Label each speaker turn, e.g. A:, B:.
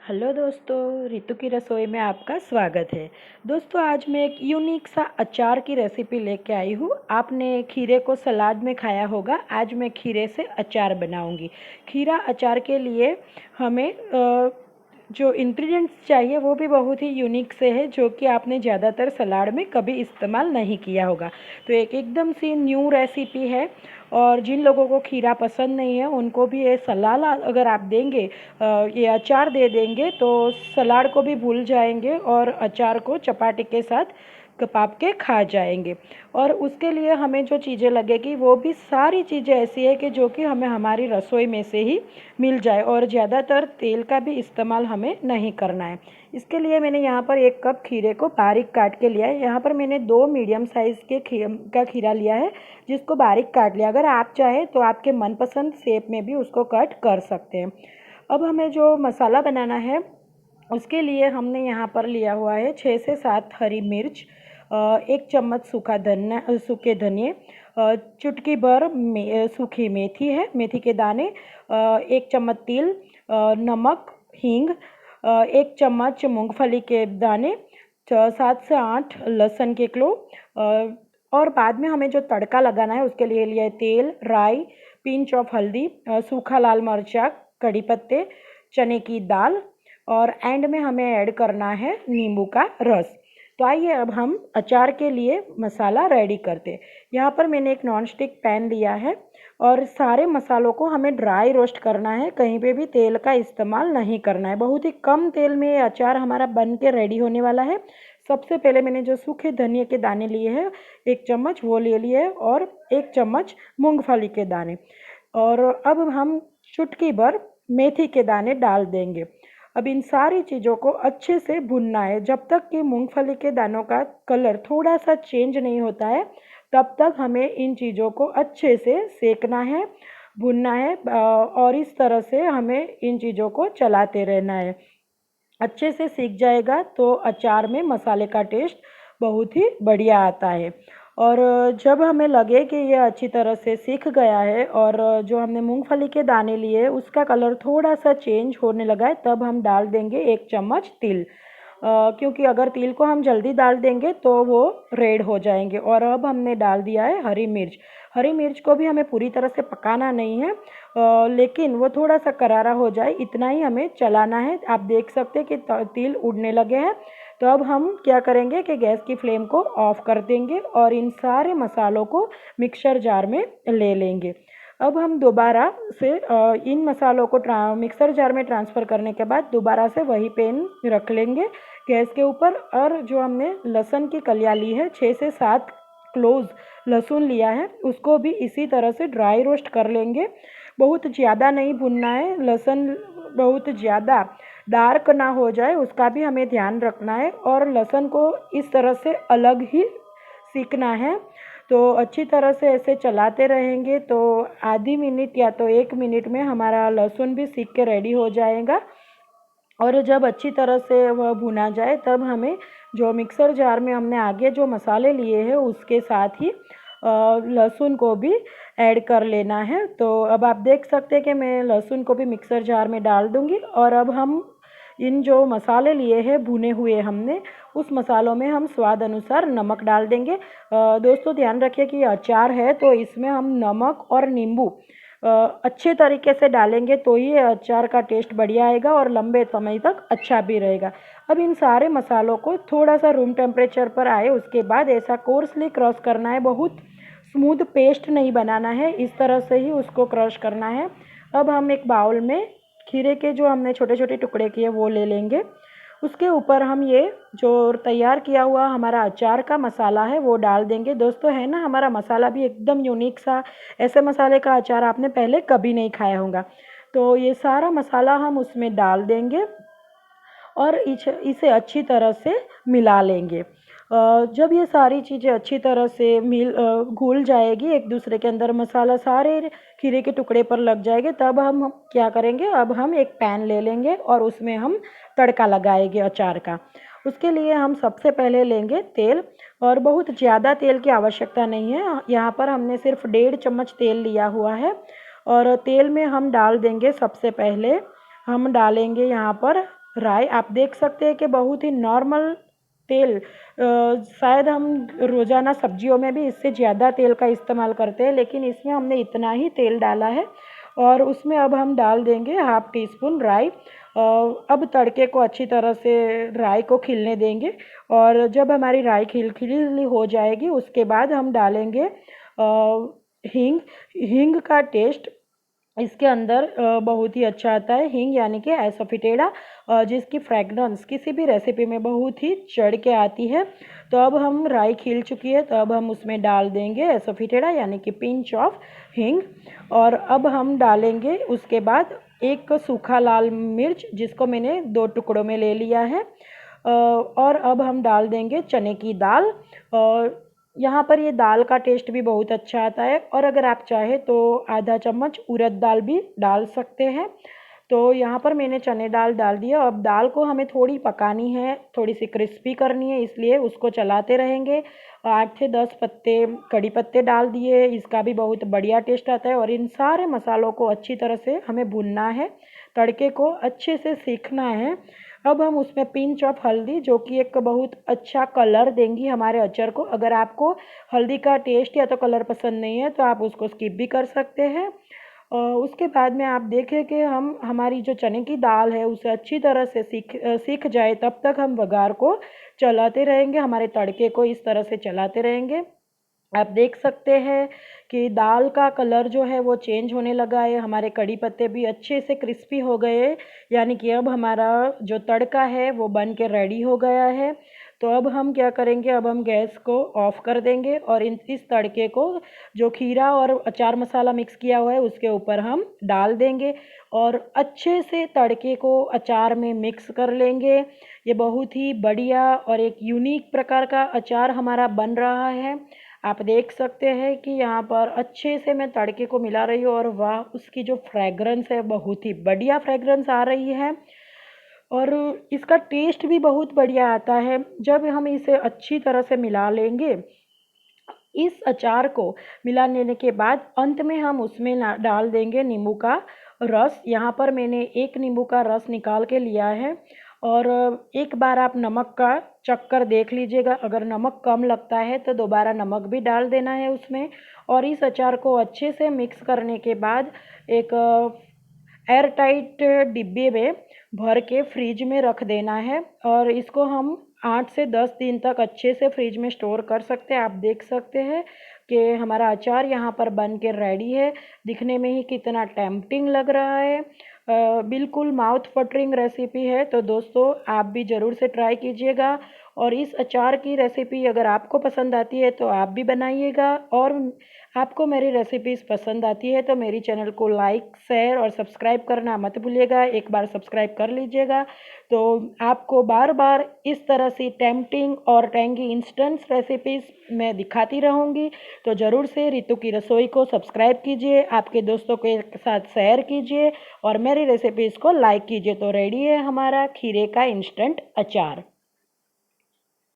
A: Hello दोस्तों, रितु की रसोई में आपका स्वागत है। दोस्तों, आज मैं एक यूनिक सा अचार की रेसिपी लेके आई हूँ। आपने खीरे को सलाद में खाया होगा, आज मैं खीरे से अचार बनाऊँगी। खीरा अचार के लिए हमें जो इंग्रेडिएंट्स चाहिए वो भी बहुत ही यूनिक से है, जो कि आपने ज़्यादातर सलाद में कभी इस्तेमाल नहीं किया होगा। तो एक एकदम सी न्यू रेसिपी है और जिन लोगों को खीरा पसंद नहीं है उनको भी ये सलाद अगर आप देंगे, ये अचार दे देंगे तो सलाद को भी भूल जाएंगे और अचार को चपाती के साथ कपाप के खा जाएंगे। और उसके लिए हमें जो चीज़ें लगेगी वो भी सारी चीज़ें ऐसी है कि जो कि हमें हमारी रसोई में से ही मिल जाए और ज़्यादातर तेल का भी इस्तेमाल हमें नहीं करना है। इसके लिए मैंने यहाँ पर 1 कप खीरे को बारीक काट के लिया है। यहाँ पर मैंने 2 मीडियम साइज़ के खीरा लिया है, जिसको बारीक काट लिया। अगर आप चाहें तो आपके मनपसंद शेप में भी उसको कट कर सकते हैं। अब हमें जो मसाला बनाना है उसके लिए हमने यहाँ पर लिया हुआ है 6 से 7 हरी मिर्च, 1 चम्मच सूखे धनिए, चुटकी भर सूखी मेथी है, मेथी के दाने, 1 चम्मच तिल, नमक, हींग, 1 चम्मच मूंगफली के दाने, 7 से 8 लहसुन के क्लव। और बाद में हमें जो तड़का लगाना है उसके लिए लिया है तेल, राई, पिंच ऑफ हल्दी, सूखा लाल मिर्चा, कड़ी पत्ते, चने की दाल और एंड में हमें ऐड करना है नींबू का रस। तो आइए अब हम अचार के लिए मसाला रेडी करते हैं। यहाँ पर मैंने एक नॉन स्टिक पैन लिया है और सारे मसालों को हमें ड्राई रोस्ट करना है, कहीं पे भी तेल का इस्तेमाल नहीं करना है। बहुत ही कम तेल में ये अचार हमारा बन के रेडी होने वाला है। सबसे पहले मैंने जो सूखे धनिया के दाने लिए हैं 1 चम्मच वो ले लिए है और 1 चम्मच मूंगफली के दाने, और अब हम चुटकी भर मेथी के दाने डाल देंगे। अब इन सारी चीज़ों को अच्छे से भुनना है जब तक कि मूंगफली के दानों का कलर थोड़ा सा चेंज नहीं होता है, तब तक हमें इन चीज़ों को अच्छे से सेकना है, भुनना है, और इस तरह से हमें इन चीज़ों को चलाते रहना है। अच्छे से सीख जाएगा तो अचार में मसाले का टेस्ट बहुत ही बढ़िया आता है। और जब हमें लगे कि ये अच्छी तरह से सीख गया है और जो हमने मूंगफली के दाने लिए उसका कलर थोड़ा सा चेंज होने लगा है, तब हम डाल देंगे 1 चम्मच तिल, क्योंकि अगर तिल को हम जल्दी डाल देंगे तो वो रेड हो जाएंगे। और अब हमने डाल दिया है हरी मिर्च। हरी मिर्च को भी हमें पूरी तरह से पकाना नहीं है, लेकिन वो थोड़ा सा करारा हो जाए इतना ही हमें चलाना है। आप देख सकते हैं कि तिल उड़ने लगे हैं। तो अब हम क्या करेंगे कि गैस की फ्लेम को ऑफ कर देंगे और इन सारे मसालों को मिक्सर जार में ले लेंगे। अब हम दोबारा से इन मसालों को मिक्सर जार में ट्रांसफ़र करने के बाद दोबारा से वही पैन रख लेंगे गैस के ऊपर, और जो हमने लहसुन की कलियाँ ली है 6 से 7 क्लोज लहसुन लिया है उसको भी इसी तरह से ड्राई रोस्ट कर लेंगे। बहुत ज़्यादा नहीं भुनना है, लहसुन बहुत ज़्यादा डार्क ना हो जाए उसका भी हमें ध्यान रखना है, और लहसुन को इस तरह से अलग ही सीखना है। तो अच्छी तरह से ऐसे चलाते रहेंगे तो आधी मिनट या तो 1 मिनट में हमारा लहसुन भी सीख के रेडी हो जाएगा। और जब अच्छी तरह से वह भुना जाए तब हमें जो मिक्सर जार में हमने आगे जो मसाले लिए हैं उसके साथ ही लहसुन को भी ऐड कर लेना है। तो अब आप देख सकते हैं कि मैं लहसुन को भी मिक्सर जार में डाल दूंगी। और अब हम इन जो मसाले लिए हैं भुने हुए हमने, उस मसालों में हम स्वाद अनुसार नमक डाल देंगे। दोस्तों ध्यान रखिए कि अचार है तो इसमें हम नमक और नींबू अच्छे तरीके से डालेंगे तो ही अचार का टेस्ट बढ़िया आएगा और लंबे समय तक अच्छा भी रहेगा। अब इन सारे मसालों को थोड़ा सा रूम टेम्परेचर पर आए उसके बाद ऐसा कोर्सली क्रश करना है, बहुत स्मूथ पेस्ट नहीं बनाना है, इस तरह से ही उसको क्रश करना है। अब हम एक बाउल में खीरे के जो हमने छोटे छोटे टुकड़े किए वो ले लेंगे। उसके ऊपर हम ये जो तैयार किया हुआ हमारा अचार का मसाला है वो डाल देंगे। दोस्तों है ना, हमारा मसाला भी एकदम यूनिक सा, ऐसे मसाले का अचार आपने पहले कभी नहीं खाया होगा। तो ये सारा मसाला हम उसमें डाल देंगे और इसे अच्छी तरह से मिला लेंगे। जब ये सारी चीज़ें अच्छी तरह से घुल जाएगी एक दूसरे के अंदर, मसाला सारे खीरे के टुकड़े पर लग जाएंगे, तब हम क्या करेंगे, अब हम एक पैन ले लेंगे और उसमें हम तड़का लगाएंगे अचार का। उसके लिए हम सबसे पहले लेंगे तेल, और बहुत ज़्यादा तेल की आवश्यकता नहीं है। यहाँ पर हमने सिर्फ 1.5 चम्मच तेल लिया हुआ है। और तेल में हम डाल देंगे, सबसे पहले हम डालेंगे यहाँ पर राई आप देख सकते हैं कि बहुत ही नॉर्मल तेल, शायद हम रोज़ाना सब्जियों में भी इससे ज़्यादा तेल का इस्तेमाल करते हैं, लेकिन इसमें हमने इतना ही तेल डाला है। और उसमें अब हम डाल देंगे हाफ़ टी स्पून राई। अब तड़के को अच्छी तरह से राई को खिलने देंगे, और जब हमारी राई खिली हो जाएगी उसके बाद हम डालेंगे हींग। हींग का टेस्ट इसके अंदर बहुत ही अच्छा आता है। हींग यानी कि एसोफिटेडा, जिसकी फ्रेगरेंस किसी भी रेसिपी में बहुत ही चढ़ के आती है। तो अब हम राई खिल चुकी है, तो अब हम उसमें डाल देंगे एसोफिटेडा यानी कि पिंच ऑफ हींग। और अब हम डालेंगे उसके बाद एक सूखा लाल मिर्च, जिसको मैंने 2 टुकड़ों में ले लिया है। और अब हम डाल देंगे चने की दाल। और यहाँ पर ये दाल का टेस्ट भी बहुत अच्छा आता है, और अगर आप चाहें तो आधा चम्मच उड़द दाल भी डाल सकते हैं। तो यहाँ पर मैंने चने दाल डाल दिया। अब दाल को हमें थोड़ी पकानी है, थोड़ी सी क्रिस्पी करनी है, इसलिए उसको चलाते रहेंगे। 8 से 10 पत्ते कड़ी पत्ते डाल दिए, इसका भी बहुत बढ़िया टेस्ट आता है। और इन सारे मसालों को अच्छी तरह से हमें भुनना है, तड़के को अच्छे से सीखना है। अब हम उसमें पिंच ऑफ हल्दी, जो कि एक बहुत अच्छा कलर देंगी हमारे अचार को। अगर आपको हल्दी का टेस्ट या तो कलर पसंद नहीं है तो आप उसको स्किप भी कर सकते हैं। उसके बाद में आप देखें कि हम हमारी जो चने की दाल है उसे अच्छी तरह से सीख जाए, तब तक हम बघार को चलाते रहेंगे, हमारे तड़के को इस तरह से चलाते रहेंगे। आप देख सकते हैं कि दाल का कलर जो है वो चेंज होने लगा है, हमारे कड़ी पत्ते भी अच्छे से क्रिस्पी हो गए, यानी कि अब हमारा जो तड़का है वो बन के रेडी हो गया है। तो अब हम क्या करेंगे, अब हम गैस को ऑफ कर देंगे और इस तड़के को, जो खीरा और अचार मसाला मिक्स किया हुआ है, उसके ऊपर हम डाल देंगे और अच्छे से तड़के को अचार में मिक्स कर लेंगे। ये बहुत ही बढ़िया और एक यूनिक प्रकार का अचार हमारा बन रहा है। आप देख सकते हैं कि यहाँ पर अच्छे से मैं तड़के को मिला रही हूँ, और वाह, उसकी जो फ्रेगरेंस है बहुत ही बढ़िया फ्रेगरेंस आ रही है। और इसका टेस्ट भी बहुत बढ़िया आता है जब हम इसे अच्छी तरह से मिला लेंगे। इस अचार को मिला लेने के बाद अंत में हम उसमें डाल देंगे नींबू का रस। यहाँ पर मैंने 1 नींबू का रस निकाल के लिया है। और एक बार आप नमक का चख कर देख लीजिएगा, अगर नमक कम लगता है तो दोबारा नमक भी डाल देना है उसमें। और इस अचार को अच्छे से मिक्स करने के बाद एक एयर टाइट डिब्बे में भर के फ्रिज में रख देना है, और इसको हम 8 से 10 दिन तक अच्छे से फ्रिज में स्टोर कर सकते हैं। आप देख सकते हैं कि हमारा अचार यहाँ पर बन के रेडी है। दिखने में ही कितना टेम्पटिंग लग रहा है। बिल्कुल माउथ वाटरिंग रेसिपी है, तो दोस्तों आप भी ज़रूर से ट्राई कीजिएगा। और इस अचार की रेसिपी अगर आपको पसंद आती है तो आप भी बनाइएगा, और आपको मेरी रेसिपीज़ पसंद आती है तो मेरी चैनल को लाइक, शेयर और सब्सक्राइब करना मत भूलिएगा। एक बार सब्सक्राइब कर लीजिएगा, तो आपको बार बार इस तरह से टेम्पटिंग और टेंगी इंस्टेंट रेसिपीज़ मैं दिखाती रहूँगी। तो ज़रूर से रितु की रसोई को सब्सक्राइब कीजिए, आपके दोस्तों के साथ शेयर कीजिए और मेरी रेसिपीज़ को लाइक कीजिए। तो रेडी है हमारा खीरे का इंस्टेंट अचार।